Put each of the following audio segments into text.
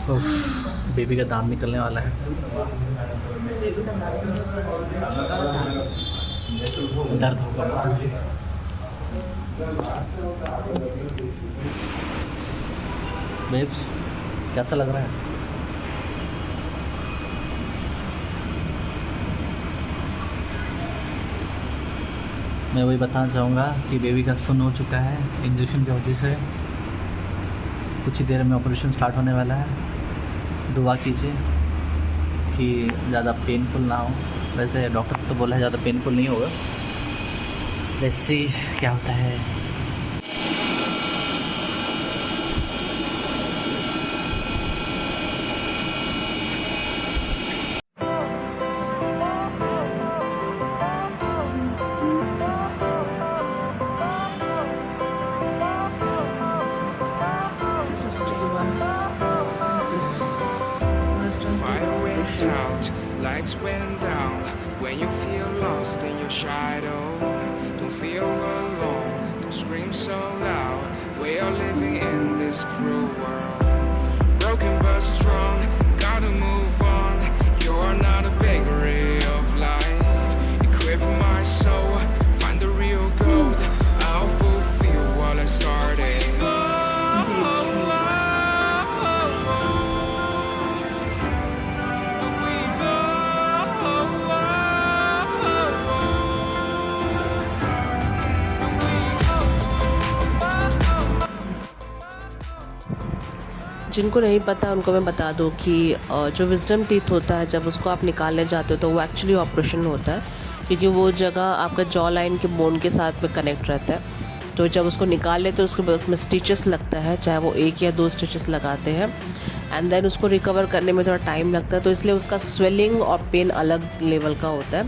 उफ, बेबी का दांत निकलने वाला है। दर्द होगा। बेब्स, कैसा लग रहा है? मैं वही बताना चाहूँगा कि बेबी का सुन हो चुका है इंजेक्शन की वजह से। कुछ ही देर में ऑपरेशन स्टार्ट होने वाला है। दुआ कीजिए कि ज़्यादा पेनफुल ना हो। वैसे डॉक्टर तो बोला है ज़्यादा पेनफुल नहीं होगा। लेट्स सी क्या होता है। Fire went out, lights went down. When you feel lost in your shadow, don't feel alone, don't scream so loud. We are living in this cruel world. Broken but strong, gotta move on. You're not a bakery of life. Equip my soul, find the real gold. I'll fulfill what I started. जिनको नहीं पता उनको मैं बता दूं कि जो wisdom teeth होता है जब उसको आप निकालने जाते हो तो वो एक्चुअली ऑपरेशन होता है, क्योंकि वो जगह आपका जॉ लाइन के बोन के साथ में कनेक्ट रहता है। तो जब उसको निकाल लेते हो उसके बाद उसमें स्टिचेस लगता है, चाहे वो 1 या 2 स्टिचेस लगाते हैं। एंड देन उसको रिकवर करने में थोड़ा टाइम लगता है, तो इसलिए उसका स्वेलिंग और पेन अलग लेवल का होता है।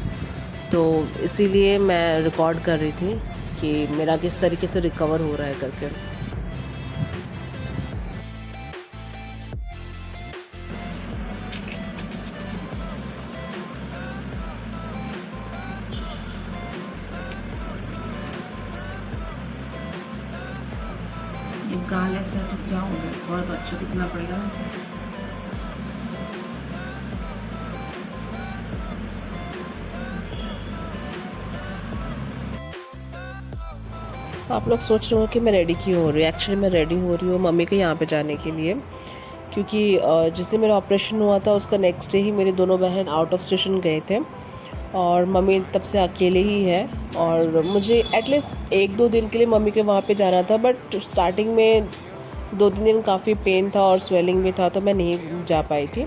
तो इसीलिए मैं रिकॉर्ड कर रही थी कि मेरा किस तरीके से रिकवर हो रहा है करके। ये गाल ऐसा है तो क्या हो गया, थोड़ा तो अच्छा दिखना पड़ेगा ना। आप लोग सोच रहे हो कि मैं रेडी क्यों हो रही हूँ। एक्चुअली मैं रेडी हो रही हूँ मम्मी के यहाँ पे जाने के लिए, क्योंकि जिस दिन मेरा ऑपरेशन हुआ था उसका नेक्स्ट डे ही मेरी दोनों बहन आउट ऑफ स्टेशन गए थे और मम्मी तब से अकेले ही है। और मुझे एटलीस्ट 1-2 दिन के लिए मम्मी के वहाँ पे जाना था, बट स्टार्टिंग में 2-3 दिन काफ़ी पेन था और स्वेलिंग भी था, तो मैं नहीं जा पाई थी।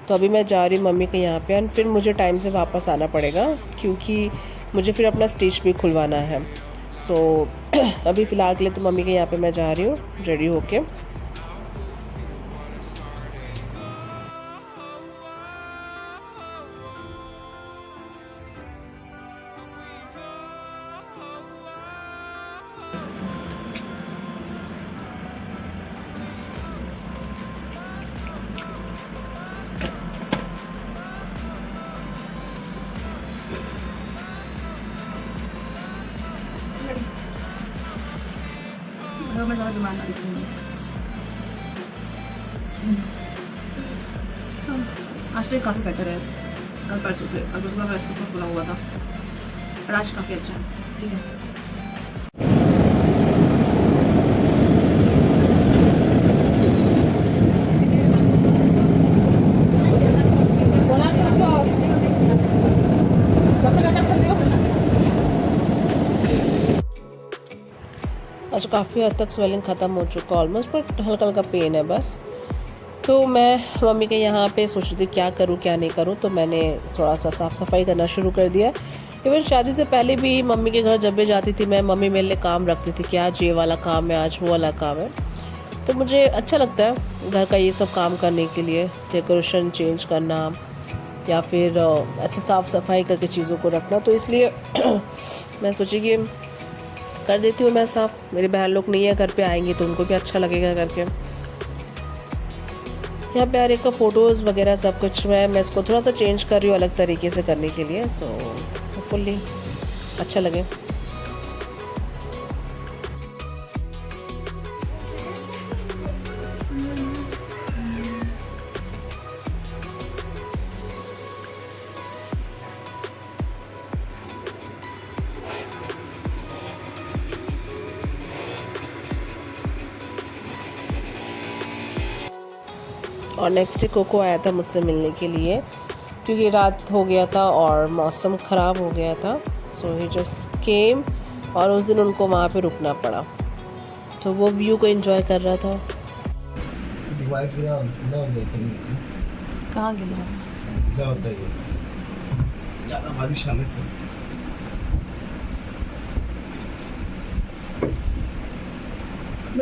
तो अभी मैं जा रही हूँ मम्मी के यहाँ पे, और फिर मुझे टाइम से वापस आना पड़ेगा क्योंकि मुझे फिर अपना स्टिच भी खुलवाना है। सो अभी फ़िलहाल के लिए तो मम्मी के यहाँ पे मैं जा रही हूँ रेडी होके। अगर मैं ज़्यादा बीमार ना दिखूँगी। आज तो काफ़ी बेटर है कल परसों से। कल परसों का सुपर खुला हुआ था, पर आज काफ़ी अच्छा है। ठीक है। आज काफ़ी हद तक स्वेलिंग ख़त्म हो चुका है ऑलमोस्ट, बट हल्का हल्का पेन है बस। तो मैं मम्मी के यहाँ पे सोच रही थी क्या करूँ क्या नहीं करूँ, तो मैंने थोड़ा सा साफ़ सफाई करना शुरू कर दिया। इवन शादी से पहले भी मम्मी के घर जब भी जाती थी मैं, मम्मी मेरे लिए काम रखती थी कि आज ये वाला काम है, आज वो वाला काम है। तो मुझे अच्छा लगता है घर का ये सब काम करने के लिए, डेकोरेशन चेंज करना या फिर ऐसे साफ़ सफाई करके चीज़ों को रखना। तो इसलिए मैं सोची कि कर देती हूँ मैं साफ़। मेरे बहन लोग नहीं है घर पे, आएंगे तो उनको भी अच्छा लगेगा करके। यहाँ पे हर एक का फ़ोटोज़ वगैरह सब कुछ मैं इसको थोड़ा सा चेंज कर रही हूँ अलग तरीके से करने के लिए। सो होपफुली अच्छा लगे। और नेक्स्ट डे कोको आया था मुझसे मिलने के लिए, क्योंकि रात हो गया था और मौसम ख़राब हो गया था। सो ही जस्ट केम और उस दिन उनको वहाँ पे रुकना पड़ा, तो वो व्यू को एंजॉय कर रहा था। कहाँ गिरा? क्या होता है ये? ज़्यादा बारिश आने से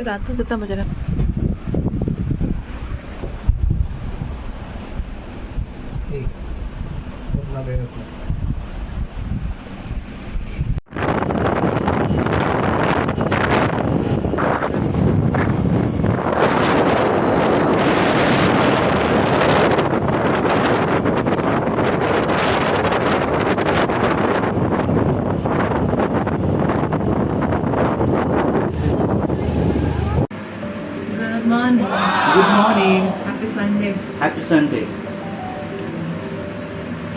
रात को कितना बज रहा है? ठीक, उतना देर रखो। Good morning. Happy Sunday. Happy Sunday.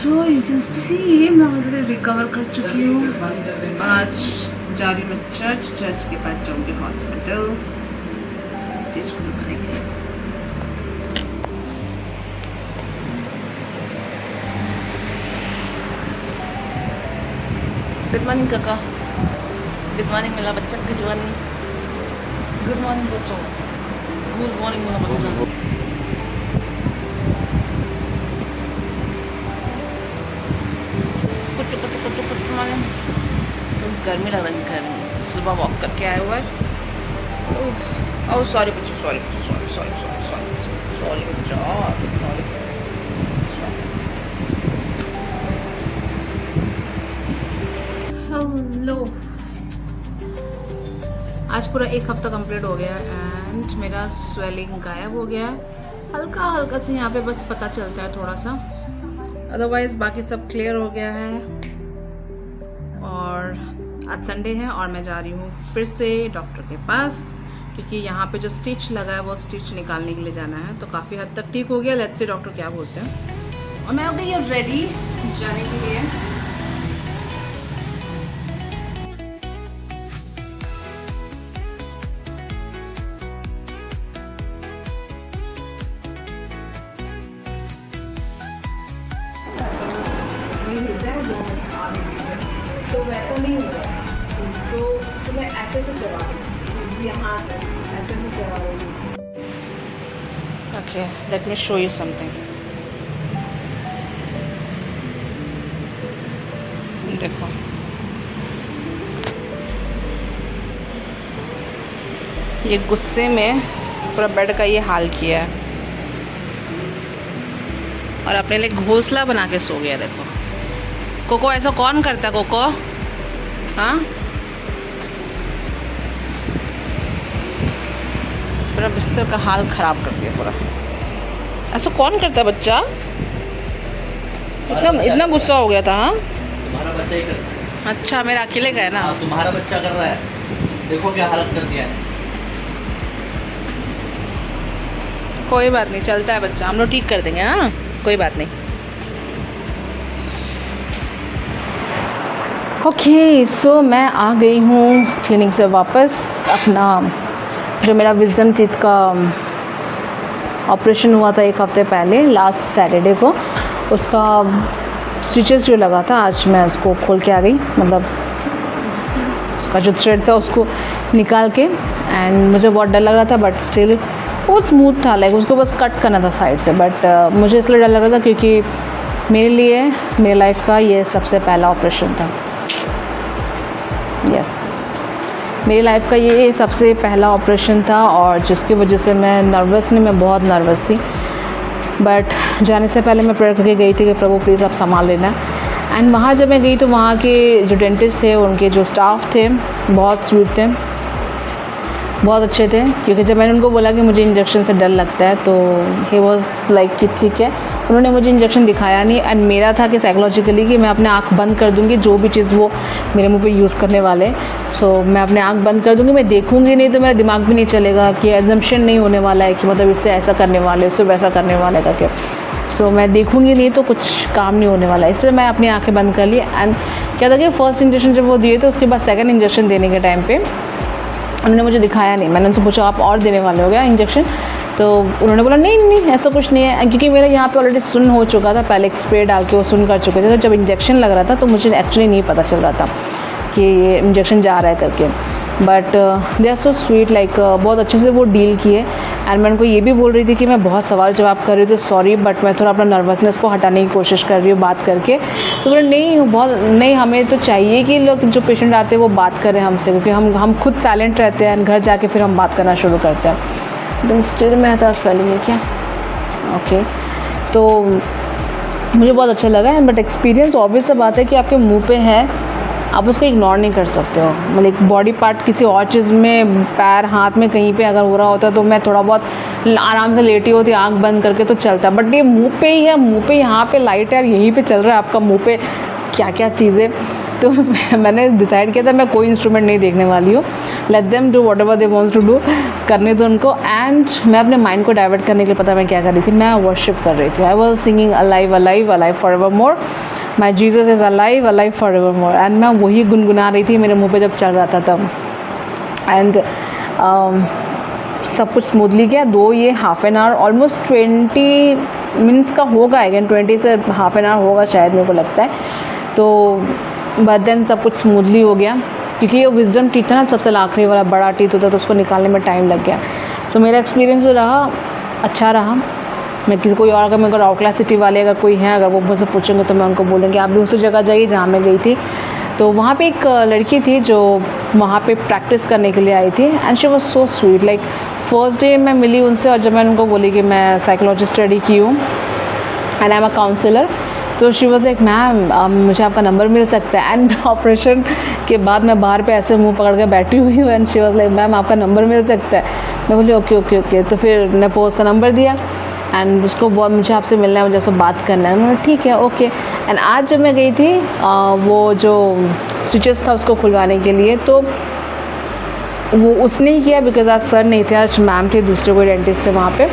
तो यू कैन सी मैं ऑलरेडी रिकवर कर चुकी हूँ और आज जा रही हूँ मैं चर्च के बाद जाऊँगी हॉस्पिटल स्टेज को लगाने के लिए। गुड मॉर्निंग काका। गुड मॉर्निंग मेरा बच्चा। Good morning. गुड मॉर्निंग बच्चों। गुड मॉर्निंग मेरा बच्चा। तो गर्मी लग रही है, गर्मी। सुबह वॉक करके आए हुआ है। ओह सॉरी बच्चों, सॉरी बच्चों, sorry sorry sorry sorry sorry बच्चों, सॉरी। हेलो, आज पूरा एक हफ्ता कंप्लीट हो गया एंड मेरा स्वेलिंग गायब हो गया है। हल्का हल्का से यहाँ पे बस पता चलता है थोड़ा सा, अदरवाइज बाकी सब क्लियर हो गया है। और आज संडे है और मैं जा रही हूँ फिर से डॉक्टर के पास, क्योंकि यहाँ पे जो स्टिच लगा है वो स्टिच निकालने के लिए जाना है। तो काफ़ी हद तक ठीक हो गया, लेट्स सी डॉक्टर क्या बोलते हैं। और मैं हो गई अब रेडी जाने के लिए। तो वैसा नहीं होगा, तो मैं ऐसे से चला रही हूँ, यहाँ से ऐसे से चला रही हूँ। Okay, let me show you something. देखो, ये गुस्से में पूरा बेड का ये हाल किया है और अपने लिए घोंसला बना के सो गया। देखो कोको, ऐसा कौन करता है कोको? हाँ, पूरा बिस्तर का हाल ख़राब कर दिया पूरा। ऐसा कौन करता है बच्चा? इतना गुस्सा हो गया था? हाँ, तुम्हारा बच्चा ही करता है। अच्छा, मेरा अकेले का है ना? हाँ, तुम्हारा बच्चा कर रहा है, देखो क्या हालत कर दिया है। कोई बात नहीं, चलता है बच्चा, हम लोग ठीक कर देंगे। हाँ, कोई बात नहीं। ओके, सो मैं आ गई हूँ क्लिनिक से वापस। अपना जो मेरा विजडम टीथ का ऑपरेशन हुआ था एक हफ्ते पहले, लास्ट सैटरडे को, उसका स्टिचेस जो लगा था, आज मैं उसको खोल के आ गई। मतलब उसका जो थ्रेड था उसको निकाल के, एंड मुझे बहुत डर लग रहा था, बट स्टिल वो स्मूथ था। लाइक उसको बस कट करना था साइड से, बट मुझे इसलिए डर लग रहा था क्योंकि मेरे लिए मेरे लाइफ का ये सबसे पहला ऑपरेशन था। यस, मेरी लाइफ का ये सबसे पहला ऑपरेशन था और जिसकी वजह से मैं नर्वस नहीं, मैं बहुत नर्वस थी। बट जाने से पहले मैं प्रेयर करके गई थी कि प्रभु प्लीज़ आप संभाल लेना। एंड वहाँ जब मैं गई तो वहाँ के जो डेंटिस्ट थे, उनके जो स्टाफ थे, बहुत स्वीट थे, बहुत अच्छे थे। क्योंकि जब मैंने उनको बोला कि मुझे इंजेक्शन से डर लगता है, तो ही वॉज लाइक कि ठीक है। उन्होंने मुझे इंजेक्शन दिखाया नहीं, एंड मेरा था कि साइकोलॉजिकली कि मैं अपने आँख बंद कर दूँगी, जो भी चीज़ वो मेरे मुंह पे यूज़ करने वाले। सो मैं अपने आँख बंद कर दूँगी, मैं देखूँगी नहीं, तो मेरा दिमाग भी नहीं चलेगा कि एग्जम्पशन नहीं होने वाला है कि मतलब इससे ऐसा करने वाले, इससे वैसा करने वाले करके। सो मैं देखूँगी नहीं तो कुछ काम नहीं होने वाला है, इसलिए मैं अपनी आँखें बंद कर ली। एंड क्या था कि फर्स्ट इंजेक्शन जब वो दिए थे, उसके बाद सेकंड इंजेक्शन देने के टाइम पे उन्होंने मुझे दिखाया नहीं। मैंने उनसे पूछा आप और देने वाले हो क्या इंजेक्शन? तो उन्होंने बोला नहीं नहीं ऐसा कुछ नहीं है, क्योंकि मेरा यहाँ पे ऑलरेडी सुन हो चुका था, पहले एक स्प्रे डाल के वो सुन कर चुके थे। तो जब इंजेक्शन लग रहा था तो मुझे एक्चुअली नहीं पता चल रहा था कि ये इंजेक्शन जा रहा है करके। But they are so sweet, like बहुत अच्छे से वो डील किए। एंड मैं उनको ये भी बोल रही थी कि मैं बहुत सवाल जवाब कर रही थी, सॉरी बट मैं थोड़ा अपना नर्वसनेस को हटाने की कोशिश कर रही हूँ बात करके। तो बोले नहीं हमें तो चाहिए कि लोग जो पेशेंट आते हैं वो बात करें हमसे, क्योंकि हम खुद साइलेंट रहते हैं, घर जाके फिर हम बात करना शुरू करते हैं। एकदम स्टिल में था स्वेलिंग है क्या, ओके। तो मुझे बहुत अच्छा लगा। बट एक्सपीरियंस ऑब्वियस सा बात है कि आपके मुंह पे है, आप उसको इग्नोर नहीं कर सकते हो। मतलब बॉडी पार्ट किसी और चीज़ में, पैर हाथ में कहीं पे अगर हो रहा होता तो मैं थोड़ा बहुत आराम से लेटी होती आंख बंद करके तो चलता, बट ये मुंह पे ही है, मुंह पे यहाँ पे लाइट है, यहीं पे चल रहा है आपका मुंह पे क्या क्या चीज़ें। तो मैंने डिसाइड किया था मैं कोई इंस्ट्रूमेंट नहीं देखने वाली हूँ, let them do whatever they wants to do, करने दो उनको। एंड मैं अपने माइंड को डाइवर्ट करने के लिए पता मैं क्या कर रही थी, मैं वर्शिप कर रही थी। I was singing alive alive alive for ever more, my Jesus is alive alive for ever more. And मैं वही गुनगुना रही थी मेरे मुँह पे जब चल रहा था तब। एंड सब कुछ स्मूथली गया। दो ये half an hour almost 20 minutes का होगा, अगेन 20 से हाफ एन आवर होगा शायद, मेरे को लगता है। तो बट देन सब कुछ स्मूथली हो गया, क्योंकि ये विजडम टीथ था ना, सबसे आखिरी वाला बड़ा टीथ होता है, तो उसको निकालने में टाइम लग गया। सो मेरा एक्सपीरियंस जो रहा अच्छा रहा। मैं किसी कोई और अगर मेरे को आउट क्लास सिटी वाले अगर कोई हैं, अगर वो मुझसे पूछेंगे तो मैं उनको बोलूँगी आप भी उसी जगह जाइए जहाँ मैं गई थी। तो वहाँ पे एक लड़की थी जो वहाँ पे प्रैक्टिस करने के लिए आई थी, and she was so sweet. Like first day मैं मिली उनसे, और जब मैंने उनको बोली कि मैं साइकोलॉजी स्टडी की हूँ and I am a counsellor, तो शी वाज लाइक मैम मुझे आपका नंबर मिल सकता है। एंड ऑपरेशन के बाद मैं बाहर पे ऐसे मुंह पकड़ के बैठी हुई हूँ, and she was like ma'am आपका नंबर मिल सकता है। मैं बोली ओके ओके ओके। तो फिर ने पोज का नंबर दिया, एंड उसको बहुत मुझे आपसे मिलना है, मुझे आपसे बात करना है। मैं ठीक है ओके। एंड आज जब मैं गई थी वो जो स्टिचेस था उसको खुलवाने के लिए, तो वो उसने ही किया, बिकॉज आज सर नहीं थे, आज मैम थे, दूसरे कोई डेंटिस्ट थे वहाँ पे।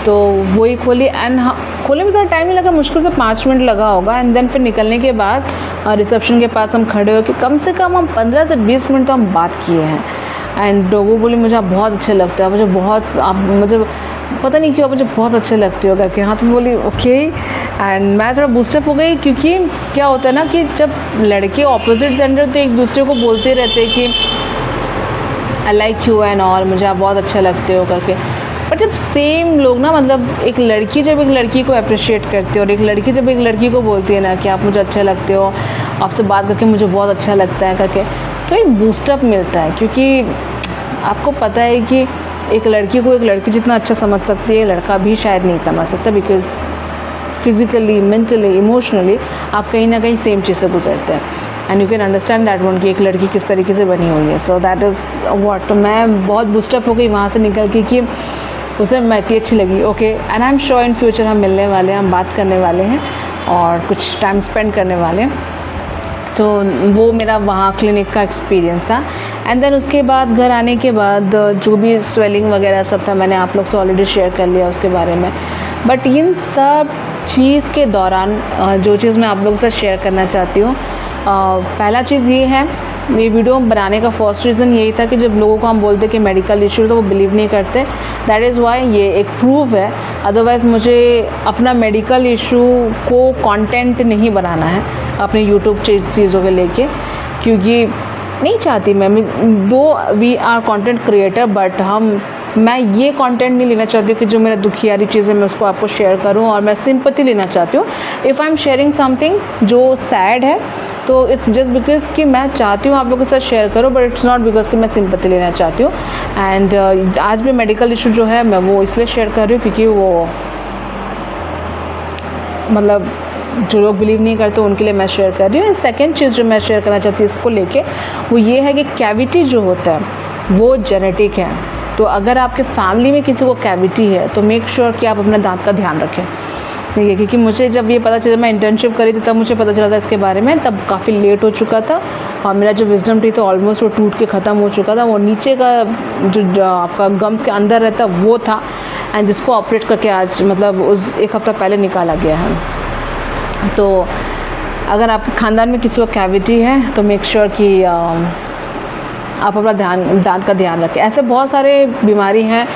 तो वही खोली, एंड खोलने में ज़्यादा टाइम नहीं लगा, मुश्किल से 5 मिनट लगा होगा। एंड देन फिर निकलने के बाद रिसेप्शन के पास हम खड़े हो कि कम से कम हम 15 से 20 मिनट तो हम बात किए हैं। एंड वो बोली मुझे आप बहुत अच्छे लगते हो, मुझे बहुत आप मुझे पता नहीं क्यों मुझे बहुत अच्छे लगते हो करके। हाँ तो बोली ओके। एंड मैं थोड़ा बूस्टअप हो गई, क्योंकि क्या होता है ना कि जब लड़के ऑपोजिट जेंडर तो एक दूसरे को बोलते रहते हैं कि I like you and all, मुझे आप बहुत अच्छे लगते हो करके। पर जब सेम लोग ना, मतलब एक लड़की जब एक लड़की को अप्रिशिएट करती है, और एक लड़की जब एक लड़की को बोलती है ना कि आप मुझे अच्छे लगते हो, आपसे बात करके मुझे बहुत अच्छा लगता है करके, तो एक बूस्टअप मिलता है। क्योंकि आपको पता है कि एक लड़की को एक लड़की जितना अच्छा समझ सकती है, लड़का भी शायद नहीं समझ सकता, बिकॉज फिज़िकली, मेंटली, इमोशनली आप कहीं ना कहीं सेम चीज़ से गुजरते हैं, and you can understand that one कि एक लड़की किस तरीके से बनी हुई है। So that is what. तो मैं बहुत बूस्टअप हो गई वहाँ से निकल के कि उसे मैं इतनी अच्छी लगी। Okay, and I am sure in future हम मिलने वाले हैं, हम बात करने वाले हैं और कुछ टाइम स्पेंड करने वाले हैं। सो वो मेरा वहाँ क्लिनिक का एक्सपीरियंस था। एंड देन उसके बाद घर आने के बाद जो भी स्वेलिंग वगैरह सब था, मैंने आप लोग से ऑलरेडी शेयर कर लिया उसके बारे में। बट इन सब चीज़ के दौरान जो चीज़ मैं आप लोगों से शेयर करना चाहती हूँ, पहला चीज़ ये है, ये वीडियो बनाने का फर्स्ट रीज़न यही था कि जब लोगों को हम बोलते कि मेडिकल इशू तो वो बिलीव नहीं करते। दैट इज़ वाई ये एक प्रूफ है। अदरवाइज़ मुझे अपना मेडिकल इशू को कंटेंट नहीं बनाना है अपने यूट्यूब चीज़ों के लेके, क्योंकि नहीं चाहती मैं, though we are content creator, but मैं ये कंटेंट नहीं लेना चाहती कि जो मेरा दुखियारी चीज़ें मैं उसको आपको शेयर करूं, और मैं सिंपैथी लेना चाहती हूँ। If I am sharing something जो सैड है, तो इट्स जस्ट बिकॉज कि मैं चाहती हूँ आप लोगों के साथ शेयर करूँ, बट इट्स नॉट बिकॉज कि मैं सिंपैथी लेना चाहती हूँ। एंड आज भी मेडिकल इशू जो है मैं वो इसलिए शेयर कर रही हूँ क्योंकि वो मतलब जो लोग बिलीव नहीं करते उनके लिए मैं शेयर कर रही हूँ। एंड सेकेंड चीज़ जो मैं शेयर करना चाहती हूँ इसको लेके, वो ये है कि कैविटी जो होता है वो जेनेटिक है। तो अगर आपके फैमिली में किसी को कैविटी है तो मेक श्योर कि आप अपने दांत का ध्यान रखें। ठीक है, क्योंकि मुझे जब ये पता चला, मैं इंटर्नशिप करी थी तब मुझे पता चला था इसके बारे में, तब काफ़ी लेट हो चुका था और मेरा जो विजडम टीथ तो ऑलमोस्ट वो टूट के ख़त्म हो चुका था। वो नीचे का जो आपका गम्स के अंदर रहता वो था, एंड जिसको ऑपरेट करके आज मतलब उस 1 हफ़्ता पहले निकाला गया है। तो अगर आपके ख़ानदान में किसी को कैविटी है तो मेक श्योर कि आप अपना दांत का ध्यान रखें। ऐसे बहुत सारे बीमारी हैं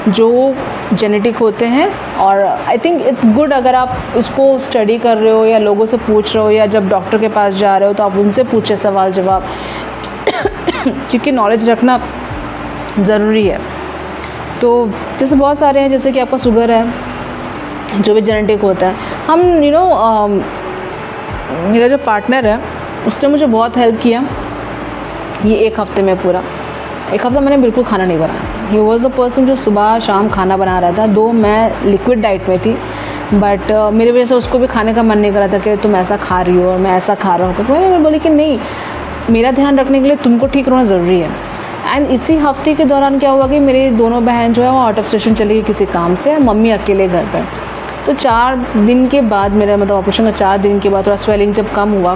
जो जेनेटिक होते हैं, और आई थिंक इट्स गुड अगर आप उसको स्टडी कर रहे हो या लोगों से पूछ रहे हो या जब डॉक्टर के पास जा रहे हो तो आप उनसे पूछे सवाल जवाब क्योंकि नॉलेज रखना ज़रूरी है। तो जैसे बहुत सारे हैं, जैसे कि आपका शुगर है जो भी जेनेटिक होता है। हम मेरा जो पार्टनर है उसने मुझे बहुत हेल्प किया ये 1 हफ़्ते में। पूरा 1 हफ़्ता मैंने बिल्कुल खाना नहीं बनाया। ही वॉज द पर्सन जो सुबह शाम खाना बना रहा था। दो मैं लिक्विड डाइट में थी, बट मेरी वजह से उसको भी खाने का मन नहीं कर रहा था कि तुम ऐसा खा रही हो और मैं ऐसा खा रहा हूँ। तो मैं बोली कि नहीं, मेरा ध्यान रखने के लिए तुमको ठीक रहना ज़रूरी है। एंड इसी हफ्ते के दौरान क्या हुआ कि मेरी दोनों बहन जो है वो आउट ऑफ स्टेशन चली गई किसी काम से, मम्मी अकेले घर पर। तो 4 दिन के बाद, मेरा मतलब ऑपरेशन का 4 दिन के बाद थोड़ा स्वेलिंग जब कम हुआ,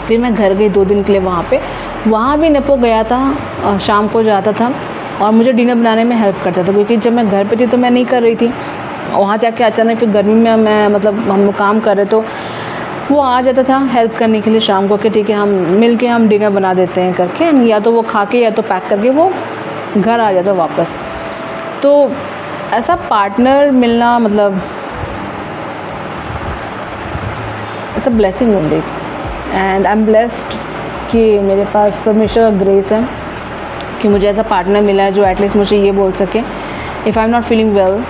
फिर मैं घर गई 2 दिन के लिए वहाँ पे। वहाँ भी नेपो गया था, शाम को जाता था और मुझे डिनर बनाने में हेल्प करता था, क्योंकि जब मैं घर पे थी तो मैं नहीं कर रही थी। वहाँ जाके अचानक फिर गर्मी में मैं मतलब हम लोग काम कर रहे तो वो आ जाता था हेल्प करने के लिए शाम को कि ठीक है हम मिल के हम डिनर बना देते हैं करके, या तो वो खा के या तो पैक करके वो घर आ जाता वापस। तो ऐसा पार्टनर मिलना मतलब it's a blessing only, and I am blessed कि मेरे पास परमेश्वर का ग्रेस है कि मुझे ऐसा पार्टनर मिला है जो एटलीस्ट मुझे ये बोल सके if I am not feeling well,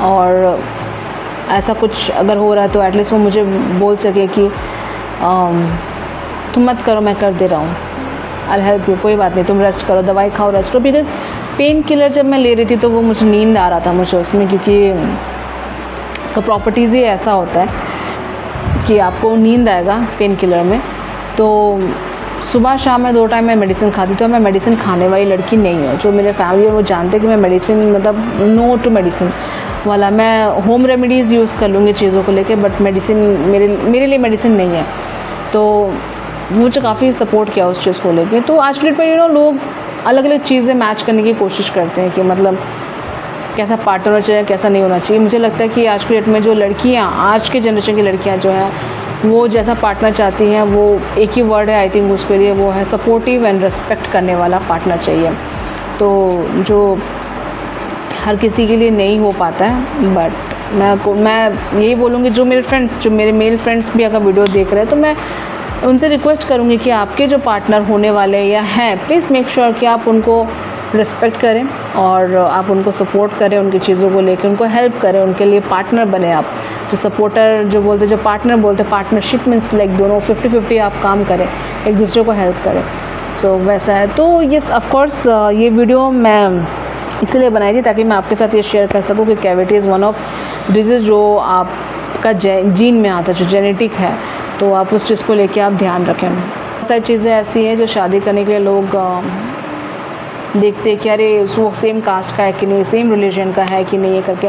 और ऐसा कुछ अगर हो रहा है तो एटलीस्ट वो मुझे बोल सके कि तुम मत करो, मैं कर दे रहा हूँ, आई हेल्प यू, कोई बात नहीं, तुम रेस्ट करो, दवाई खाओ, रेस्ट करो। बिकॉज पेन किलर जब मैं ले रही थी तो वो मुझे नींद आ रहा था मुझे उसमें, क्योंकि इसका प्रॉपर्टीज़ ही ऐसा होता है कि आपको नींद आएगा पेन किलर में। तो सुबह शाम मैं 2 टाइम मैं मेडिसिन खाती थी, और मैं मेडिसिन खाने वाली लड़की नहीं हूँ। जो मेरे फैमिली है वो जानते हैं कि मैं मेडिसिन मतलब नो टू मेडिसिन वाला, मैं होम रेमेडीज़ यूज़ कर लूँगी चीज़ों को लेके, बट मेडिसिन मेरे लिए मेडिसिन नहीं है। तो मुझे काफ़ी सपोर्ट किया उस चीज़ को लेके। तो आज के डेट में लोग अलग अलग चीज़ें मैच करने की कोशिश करते हैं कि मतलब कैसा पार्टनर होना चाहिए, कैसा नहीं होना चाहिए। मुझे लगता है कि आज के डेट में जो लड़कियाँ, आज के जनरेशन की लड़कियाँ जो हैं वो जैसा पार्टनर चाहती हैं वो एक ही वर्ड है आई थिंक उसके लिए, वो है सपोर्टिव एंड रिस्पेक्ट करने वाला पार्टनर चाहिए। तो जो हर किसी के लिए नहीं हो पाता है, बट मैं यही बोलूँगी जो मेरे फ्रेंड्स, जो मेरे मेल फ्रेंड्स भी अगर वीडियो देख रहे हैं तो मैं उनसे रिक्वेस्ट करूँगी कि आपके जो पार्टनर होने वाले या हैं, प्लीज़ मेक श्योर कि आप उनको रिस्पेक्ट करें और आप उनको सपोर्ट करें, उनकी चीज़ों को लेकर उनको हेल्प करें, उनके लिए पार्टनर बने आप। जो सपोर्टर जो बोलते, जो पार्टनर बोलते, पार्टनरशिप मीन्स लाइक दोनों 50-50 आप काम करें, एक दूसरे को हेल्प करें। सो वैसा है। तो यस ऑफकोर्स ये वीडियो मैं इसलिए बनाई थी ताकि मैं आपके साथ ये शेयर कर सकूँ कि cavity is one of disease जो आपका जीन में आता है, जो जेनेटिक है। तो आप उस चीज़ को लेके आप ध्यान रखें। बहुत सारी चीज़ें ऐसी हैं जो शादी करने के लिए लोग देखते हैं कि अरे वो सेम कास्ट का है कि नहीं, सेम रिलीजन का है कि नहीं ये करके,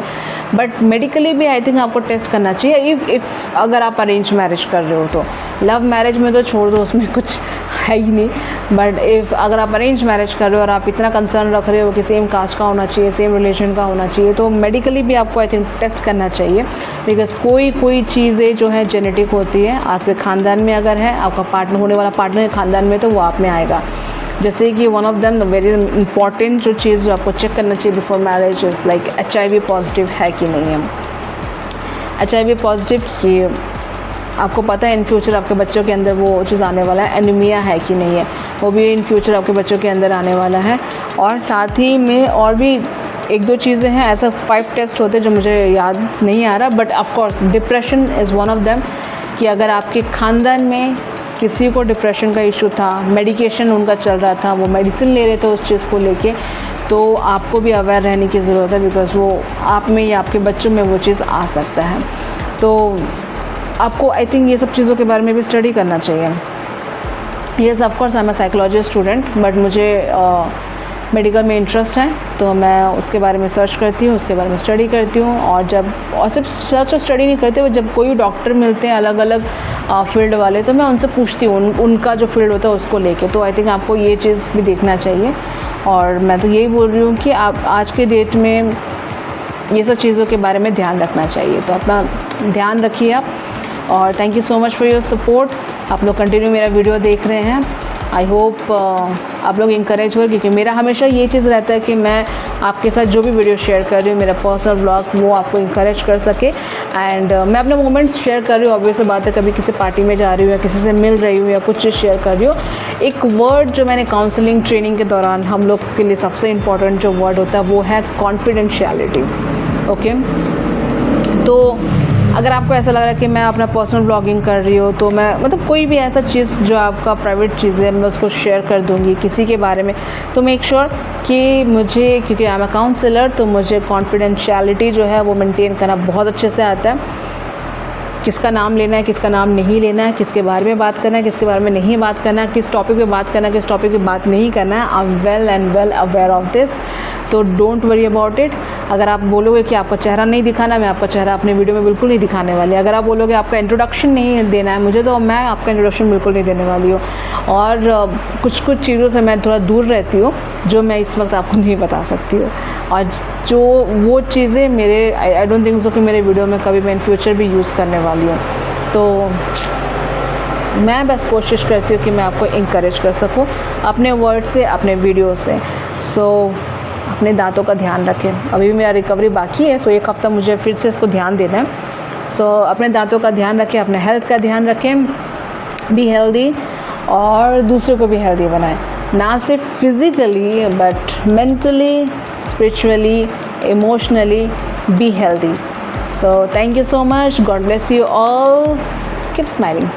बट मेडिकली भी आई थिंक आपको टेस्ट करना चाहिए इफ़ अगर आप अरेंज मैरिज कर रहे हो तो। लव मैरिज में तो छोड़ दो, उसमें कुछ है ही नहीं, बट इफ़ अगर आप अरेंज मैरिज कर रहे हो और आप इतना कंसर्न रख रहे हो कि सेम कास्ट का होना चाहिए, सेम रिलीजन का होना चाहिए, तो मेडिकली भी आपको आई थिंक टेस्ट करना चाहिए। बिकॉज कोई चीज़ें जो है जेनेटिक होती है, आपके ख़ानदान में अगर है, आपका पार्टनर होने वाला पार्टनर के ख़ानदान में, तो वो आप में आएगा। जैसे कि one of them very important जो चीज़ जो आपको चेक करना चाहिए before marriage is like HIV positive है कि नहीं है। HIV पॉजिटिव कि आपको पता है इन फ्यूचर आपके बच्चों के अंदर वो चीज़ आने वाला है, एनीमिया है कि नहीं है, वो भी इन फ्यूचर आपके बच्चों के अंदर आने वाला है। और साथ ही में और भी 1-2 चीज़ें हैं, ऐसा 5 टेस्ट होते हैं जो मुझे याद नहीं आ रहा, but of course depression is one of them, कि अगर आपके ख़ानदान में किसी को डिप्रेशन का इशू था, मेडिकेशन उनका चल रहा था, वो मेडिसिन ले रहे थे उस चीज़ को लेके, तो आपको भी अवेयर रहने की ज़रूरत है, बिकॉज़ वो आप में या आपके बच्चों में वो चीज़ आ सकता है। तो आपको आई थिंक ये सब चीज़ों के बारे में भी स्टडी करना चाहिए। Yes of course I am a psychology student, but मुझे मेडिकल में इंटरेस्ट है, तो मैं उसके बारे में सर्च करती हूँ, उसके बारे में स्टडी करती हूँ। और सिर्फ सर्च और स्टडी नहीं करती हूँ, जब कोई डॉक्टर मिलते हैं अलग अलग फील्ड वाले, तो मैं उनसे पूछती हूँ उनका जो फील्ड होता है उसको लेके। तो आई थिंक आपको ये चीज़ भी देखना चाहिए। और मैं तो यही बोल रही हूँ कि आप आज के डेट में ये सब चीज़ों के बारे में ध्यान रखना चाहिए। तो अपना ध्यान रखिए आप, और thank you so much for your support. आप लोग कंटिन्यू मेरा वीडियो देख रहे हैं। आई होप आप लोग इंकरेज हो, क्योंकि मेरा हमेशा ये चीज़ रहता है कि मैं आपके साथ जो भी वीडियो शेयर कर रही हूँ, मेरा पर्सनल ब्लॉग, वो आपको इंकरेज कर सके। एंड मैं अपने मोमेंट्स शेयर कर रही हूँ, ऑब्वियस बात है, कभी किसी पार्टी में जा रही हूँ या किसी से मिल रही हूँ या कुछ चीज़ शेयर कर रही हूँ। एक वर्ड जो मैंने काउंसलिंग ट्रेनिंग के दौरान, हम लोग के लिए सबसे इम्पॉर्टेंट जो वर्ड होता है वो है कॉन्फिडेंशियलिटी। ओके, तो अगर आपको ऐसा लग रहा है कि मैं अपना पर्सनल ब्लॉगिंग कर रही हूँ, तो मैं मतलब कोई भी ऐसा चीज़ जो आपका प्राइवेट चीज़ है, मैं उसको शेयर कर दूँगी किसी के बारे में, तो मेक श्योर कि मुझे, क्योंकि आई एम अ काउंसलर, तो मुझे कॉन्फिडेंशियलिटी जो है वो मेंटेन करना बहुत अच्छे से आता है। किसका नाम लेना है, किसका नाम नहीं लेना है, किसके बारे में बात करना है, किसके बारे में नहीं बात करना है, किस टॉपिक पे बात करना है, किस टॉपिक पे बात नहीं करना है। I am well aware of this, तो डोंट वरी अबाउट इट। अगर आप बोलोगे कि आपका चेहरा नहीं दिखाना, मैं आपका चेहरा अपने वीडियो में बिल्कुल नहीं दिखाने वाली। अगर आप बोलोगे आपका इंट्रोडक्शन नहीं देना है मुझे, तो मैं आपका इंट्रोडक्शन बिल्कुल नहीं देने वाली हूँ। और कुछ चीज़ों से मैं थोड़ा दूर रहती हूँ जो मैं इस वक्त आपको नहीं बता सकती हूँ, और जो वो चीज़ें मेरे आई डोंट थिंक सो कि मेरे वीडियो में कभी मैं इन फ्यूचर भी यूज़ करने वाली हूँ। तो मैं बस कोशिश करती हूँ कि मैं आपको इंकरेज कर सकूँ अपने वर्ड से, अपने वीडियो से। सो अपने दांतों का ध्यान रखें। अभी भी मेरा रिकवरी बाकी है, सो एक हफ़्ता मुझे फिर से इसको ध्यान देना है। सो अपने दांतों का ध्यान रखें, अपने हेल्थ का ध्यान रखें, बी हेल्दी, और दूसरों को भी हेल्दी बनाएं, ना सिर्फ physically but mentally, spiritually, emotionally be healthy. So thank you so much, God bless you all, keep smiling.